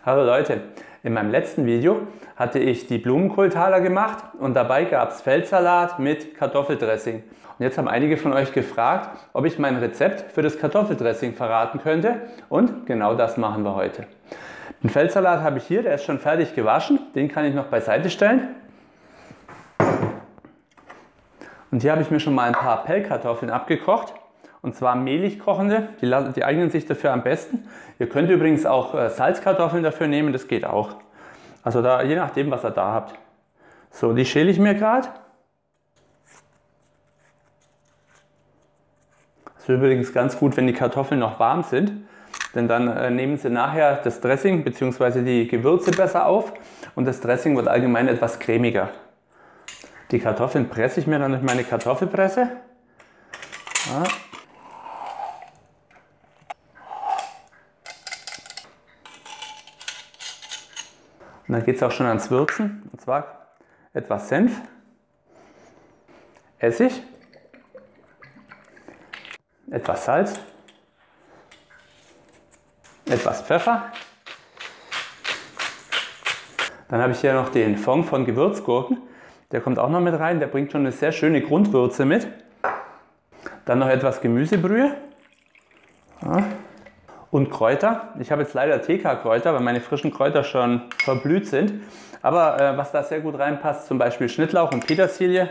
Hallo Leute, in meinem letzten Video hatte ich die Blumenkohltaler gemacht und dabei gab es Feldsalat mit Kartoffeldressing. Und jetzt haben einige von euch gefragt, ob ich mein Rezept für das Kartoffeldressing verraten könnte, und genau das machen wir heute. Den Feldsalat habe ich hier, der ist schon fertig gewaschen, den kann ich noch beiseite stellen. Und hier habe ich mir schon mal ein paar Pellkartoffeln abgekocht. Und zwar mehlig kochende, die eignen sich dafür am besten. Ihr könnt übrigens auch Salzkartoffeln dafür nehmen, das geht auch. Also da, je nachdem, was ihr da habt. So, die schäle ich mir gerade. Das ist übrigens ganz gut, wenn die Kartoffeln noch warm sind, denn dann nehmen sie nachher das Dressing bzw. die Gewürze besser auf und das Dressing wird allgemein etwas cremiger. Die Kartoffeln presse ich mir dann durch meine Kartoffelpresse. Ja. Und dann geht es auch schon ans Würzen, und zwar etwas Senf, Essig, etwas Salz, etwas Pfeffer. Dann habe ich hier noch den Fond von Gewürzgurken, der kommt auch noch mit rein, der bringt schon eine sehr schöne Grundwürze mit. Dann noch etwas Gemüsebrühe. Ja. Und Kräuter. Ich habe jetzt leider TK-Kräuter, weil meine frischen Kräuter schon verblüht sind. Aber was da sehr gut reinpasst, zum Beispiel Schnittlauch und Petersilie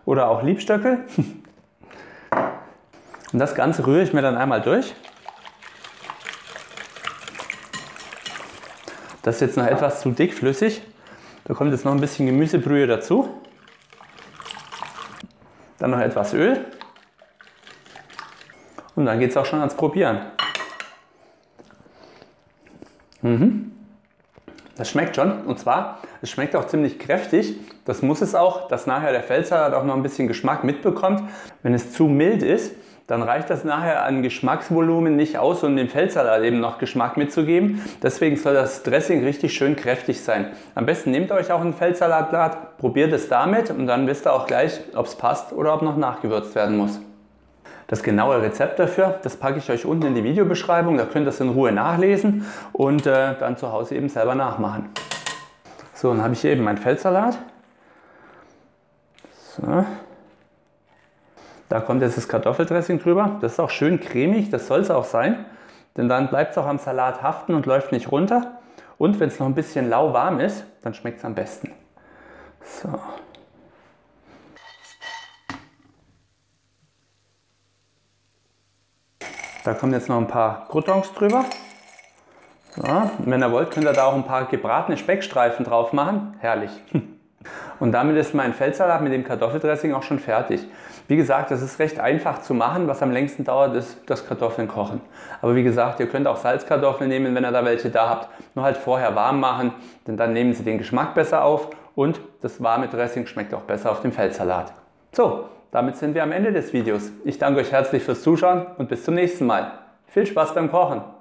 oder auch Liebstöckel. Und das Ganze rühre ich mir dann einmal durch. Das ist jetzt noch etwas zu dickflüssig. Da kommt jetzt noch ein bisschen Gemüsebrühe dazu. Dann noch etwas Öl. Und dann geht es auch schon ans Probieren. Das schmeckt schon, und zwar, es schmeckt auch ziemlich kräftig. Das muss es auch, dass nachher der Feldsalat auch noch ein bisschen Geschmack mitbekommt. Wenn es zu mild ist, dann reicht das nachher an Geschmacksvolumen nicht aus, um dem Feldsalat eben noch Geschmack mitzugeben. Deswegen soll das Dressing richtig schön kräftig sein. Am besten nehmt euch auch ein Feldsalatblatt, probiert es damit und dann wisst ihr auch gleich, ob es passt oder ob noch nachgewürzt werden muss. Das genaue Rezept dafür, das packe ich euch unten in die Videobeschreibung, da könnt ihr es in Ruhe nachlesen und dann zu Hause eben selber nachmachen. So, dann habe ich hier eben meinen Feldsalat. So. Da kommt jetzt das Kartoffeldressing drüber. Das ist auch schön cremig, das soll es auch sein, denn dann bleibt es auch am Salat haften und läuft nicht runter. Und wenn es noch ein bisschen lauwarm ist, dann schmeckt es am besten. So. Da kommen jetzt noch ein paar Croutons drüber. So, wenn ihr wollt, könnt ihr da auch ein paar gebratene Speckstreifen drauf machen. Herrlich. Und damit ist mein Feldsalat mit dem Kartoffeldressing auch schon fertig. Wie gesagt, das ist recht einfach zu machen. Was am längsten dauert, ist das Kartoffeln kochen. Aber wie gesagt, ihr könnt auch Salzkartoffeln nehmen, wenn ihr da welche da habt. Nur halt vorher warm machen, denn dann nehmen sie den Geschmack besser auf und das warme Dressing schmeckt auch besser auf dem Feldsalat. So, damit sind wir am Ende des Videos. Ich danke euch herzlich fürs Zuschauen und bis zum nächsten Mal. Viel Spaß beim Kochen!